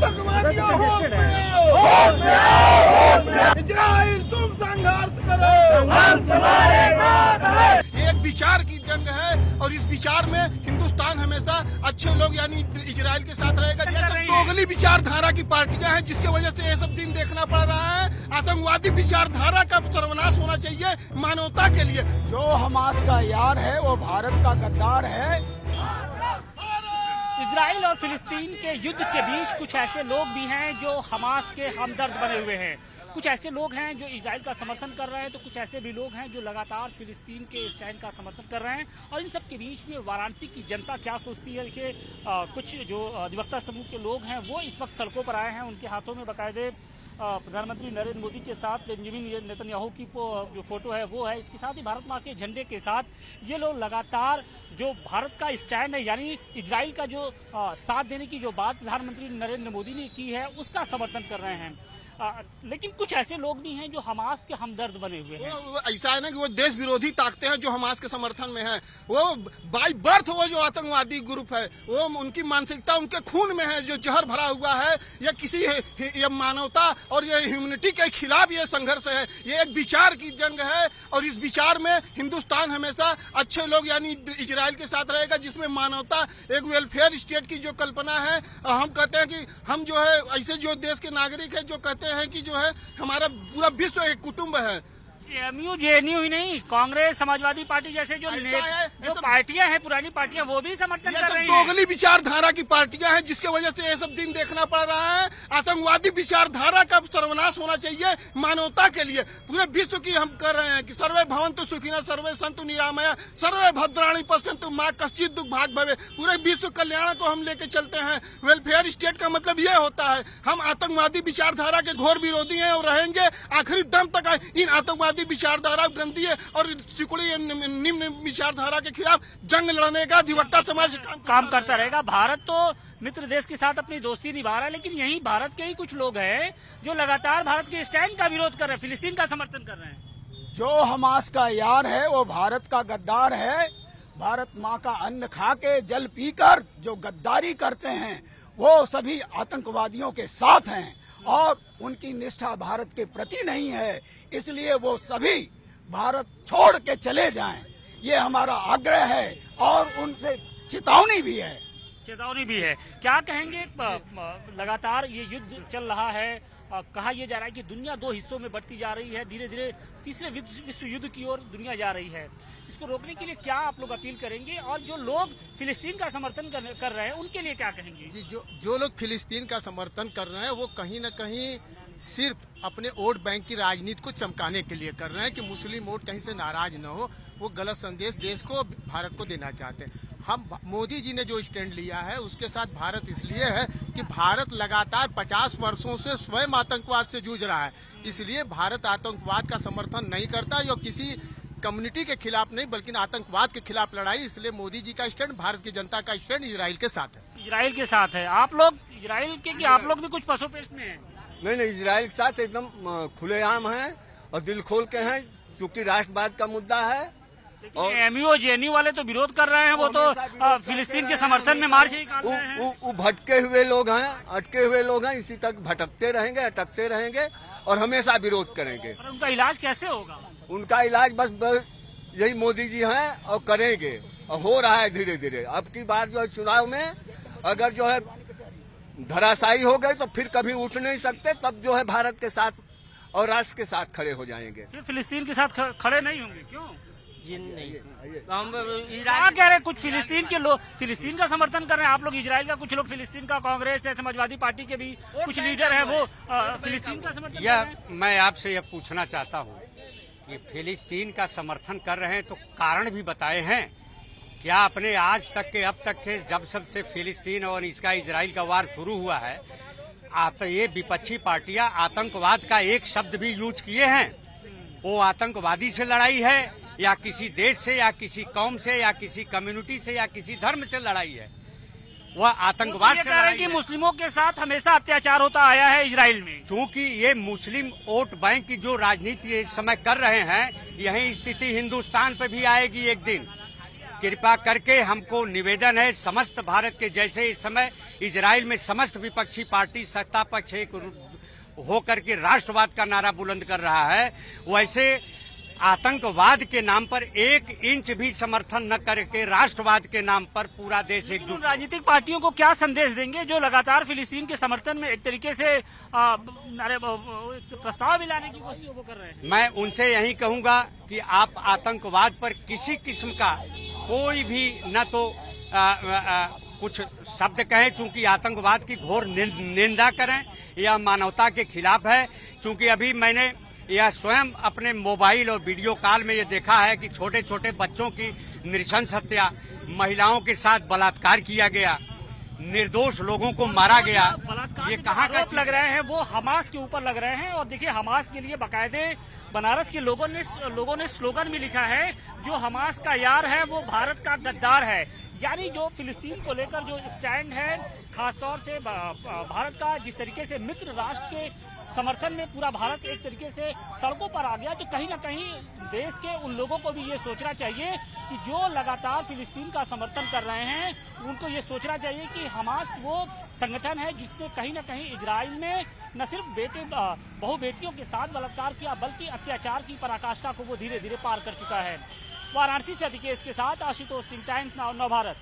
आतंकवादियों इजराइल तुम संघर्ष करो, हम तुम्हारे साथ हैं। ये एक विचार की जंग है और इस विचार में हिंदुस्तान हमेशा अच्छे लोग यानी इजराइल के साथ रहेगा। ये सब दोगली विचारधारा की पार्टियां हैं जिसके वजह से ये सब दिन देखना पड़ रहा है। आतंकवादी विचारधारा का सर्वनाश होना चाहिए मानवता के लिए। जो हमास का यार है वो भारत का गद्दार है। इजराइल और फिलिस्तीन के युद्ध के बीच कुछ ऐसे लोग भी हैं जो हमास के हमदर्द बने हुए हैं। कुछ ऐसे लोग हैं जो इजराइल का समर्थन कर रहे हैं तो कुछ ऐसे भी लोग हैं जो लगातार फिलिस्तीन के स्टैंड का समर्थन कर रहे हैं। और इन सब के बीच में वाराणसी की जनता क्या सोचती है कि कुछ जो अधिवक्ता समूह के लोग हैं वो इस वक्त सड़कों पर आए हैं। उनके हाथों में बाकायदे प्रधानमंत्री नरेंद्र मोदी के साथ बेंजामिन नेतन्याहू की जो फोटो है वो है। इसके साथ ही भारत माँ के झंडे के साथ ये लोग लगातार जो भारत का स्टैंड है यानी इजराइल का जो साथ देने की जो बात प्रधानमंत्री नरेंद्र मोदी ने की है उसका समर्थन कर रहे हैं। लेकिन कुछ ऐसे लोग भी हैं जो हमास के हमदर्द बने हुए हैं। वो ऐसा है ना कि वो देश विरोधी ताकतें हैं जो हमास के समर्थन में है। वो बाई बर्थ वो जो आतंकवादी ग्रुप है वो उनकी मानसिकता उनके खून में है जो जहर भरा हुआ है। या किसी ये मानवता और ये ह्यूमनिटी के खिलाफ ये संघर्ष है। ये एक विचार की जंग है और इस विचार में हिंदुस्तान हमेशा अच्छे लोग यानी इजराइल के साथ रहेगा जिसमें मानवता एक वेलफेयर स्टेट की जो कल्पना है। हम कहते हैं कि हम जो है ऐसे जो देश के नागरिक है जो कहते हैं कि जो है हमारा पूरा विश्व एक कुटुंब है। एमयू जेएनयू ही नहीं कांग्रेस समाजवादी पार्टी जैसे जो पार्टियां हैं पुरानी पार्टियां वो भी समर्थन कर रही हैं। दोगली विचारधारा की पार्टियां हैं जिसके वजह से ये सब दिन देखना पड़ रहा है। आतंकवादी विचारधारा का सर्वनाश होना चाहिए मानवता के लिए। पूरे विश्व की हम कर रहे हैं कि सर्वे भवन्तु सुखिनः सर्वे सन्तु निरामया सर्वे भद्राणि पश्यन्तु मां कश्चित् दुःख भाग् भवेत्। पूरे विश्व कल्याण को हम लेके चलते हैं। वेलफेयर स्टेट का मतलब ये होता है हम आतंकवादी विचारधारा के घोर विरोधी हैं और रहेंगे आखिरी दम तक। इन आतंकवादी विचारधारा गंदी है और सिकुड़ी निम्न विचारधारा के खिलाफ जंग लड़ने का अधिवक्ता समाज काम करता रहेगा। भारत तो मित्र देश के साथ अपनी दोस्ती निभा रहा है लेकिन यही भारत के ही कुछ लोग हैं जो लगातार भारत के स्टैंड का विरोध कर रहे हैं फिलिस्तीन का समर्थन कर रहे हैं। जो हमास का यार है वो भारत का गद्दार है। भारत माँ का अन्न खा के जल पीकर जो गद्दारी करते हैं वो सभी आतंकवादियों के साथ हैं और उनकी निष्ठा भारत के प्रति नहीं है। इसलिए वो सभी भारत छोड़ के चले जाएं, ये हमारा आग्रह है और उनसे चेतावनी भी है। क्या कहेंगे लगातार ये युद्ध चल रहा है। कहा यह जा रहा है कि दुनिया दो हिस्सों में बढ़ती जा रही है। धीरे धीरे तीसरे विश्व युद्ध की ओर दुनिया जा रही है। इसको रोकने के लिए क्या आप लोग अपील करेंगे और जो लोग फिलिस्तीन का समर्थन कर रहे हैं उनके लिए क्या कहेंगे? जी जो लोग फिलिस्तीन का समर्थन कर रहे हैं वो कहीं न कहीं सिर्फ अपने वोट बैंक की राजनीति को चमकाने के लिए कर रहे हैं कि मुस्लिम वोट कहीं से नाराज न हो। वो गलत संदेश देश को भारत को देना चाहते हैं। हम मोदी जी ने जो स्टैंड लिया है उसके साथ भारत इसलिए है कि भारत लगातार 50 वर्षों से स्वयं आतंकवाद से जूझ रहा है। इसलिए भारत आतंकवाद का समर्थन नहीं करता जो किसी कम्युनिटी के खिलाफ नहीं बल्कि आतंकवाद के खिलाफ लड़ाई। इसलिए मोदी जी का स्टैंड भारत की जनता का स्टैंड इजराइल के साथ है। इजराइल के साथ है। आप लोग इजराइल के कि आप लोग भी कुछ पसोपेश में हैं? नहीं, इजराइल के साथ एकदम खुलेआम है और दिल खोल के हैं क्योंकि राष्ट्रवाद का मुद्दा है। और एमयू जेएनयू वाले तो विरोध कर रहे हैं। वो तो फिलिस्तीन के समर्थन में मार्च निकाल रहे हैं। वो भटके हुए लोग हैं, अटके हुए लोग हैं। इसी तक भटकते रहेंगे, अटकते रहेंगे और हमेशा विरोध करेंगे। और उनका इलाज कैसे होगा? उनका इलाज बस यही मोदी जी हैं और करेंगे और हो रहा है धीरे धीरे। अब की बार जो है चुनाव में अगर जो है धराशायी हो गए तो फिर कभी उठ नहीं सकते। तब जो है भारत के साथ और राष्ट्र के साथ खड़े हो जाएंगे। फिर फिलिस्तीन के साथ खड़े नहीं होंगे? क्यों? हम क्या कह रहे हैं? कुछ फिलिस्तीन के लोग फिलिस्तीन का समर्थन कर रहे हैं। आप लोग इजराइल का, कुछ लोग फिलिस्तीन का, कांग्रेस है, समाजवादी पार्टी के भी कुछ लीडर हैं वो फिलिस्तीन का समर्थन कर रहे हैं। मैं आपसे यह पूछना चाहता हूँ कि फिलिस्तीन का समर्थन कर रहे हैं तो कारण भी बताए हैं क्या? आपने आज तक के अब तक के जब सबसे फिलिस्तीन और इसका इजराइल का वार शुरू हुआ है आप ये विपक्षी पार्टियां आतंकवाद का एक शब्द भी यूज किए हैं? वो आतंकवादी से लड़ाई है या किसी देश से या किसी कौम से या किसी कम्युनिटी से या किसी धर्म से लड़ाई है? वह आतंकवाद से लड़ाई कि मुस्लिमों के साथ हमेशा अत्याचार होता आया है इजराइल में। चूंकि ये मुस्लिम वोट बैंक की जो राजनीति इस समय कर रहे हैं यही स्थिति हिंदुस्तान पे भी आएगी एक दिन। कृपा करके हमको निवेदन है, समस्त भारत के जैसे इस समय इजराइल में समस्त विपक्षी पार्टी सत्ता पक्ष एक होकर के राष्ट्रवाद का नारा बुलंद कर रहा है, वैसे आतंकवाद के नाम पर 1 इंच भी समर्थन न करके राष्ट्रवाद के नाम पर पूरा देश एकजुट। राजनीतिक पार्टियों को क्या संदेश देंगे जो लगातार फिलिस्तीन के समर्थन में एक तरीके से प्रस्ताव भी लाने की कोशिश वो कर रहे हैं? मैं उनसे यही कहूंगा कि आप आतंकवाद पर किसी किस्म का कोई भी न तो कुछ शब्द कहें, चूंकि आतंकवाद की घोर निंदा करें, यह मानवता के खिलाफ है। चूंकि अभी मैंने यह स्वयं अपने मोबाइल और वीडियो कॉल में ये देखा है कि छोटे छोटे बच्चों की नृशंस हत्या, महिलाओं के साथ बलात्कार किया गया, निर्दोष लोगों को मारा गया। ये कहाँ का लग रहे हैं वो हमास के ऊपर लग रहे हैं। और देखिए, हमास के लिए बाकायदे बनारस के लोगों ने स्लोगन भी लिखा है, जो हमास का यार है वो भारत का गद्दार है। यानी जो फिलिस्तीन को लेकर जो स्टैंड है, खासतौर से भारत का जिस तरीके से मित्र राष्ट्र के समर्थन में पूरा भारत एक तरीके से सड़कों पर आ गया, तो कहीं ना कहीं देश के उन लोगों को भी ये सोचना चाहिए कि जो लगातार फिलिस्तीन का समर्थन कर रहे हैं, उनको ये सोचना चाहिए कि हमास वो संगठन है जिसने कहीं ना कहीं इजराइल में न सिर्फ बहु बेटियों के साथ बलात्कार किया, बल्कि अत्याचार की पराकाष्ठा को वो धीरे धीरे पार कर चुका है। वाराणसी से अधिकेश के साथ आशुतोष सिंह, टाइम्स नाउ नव भारत।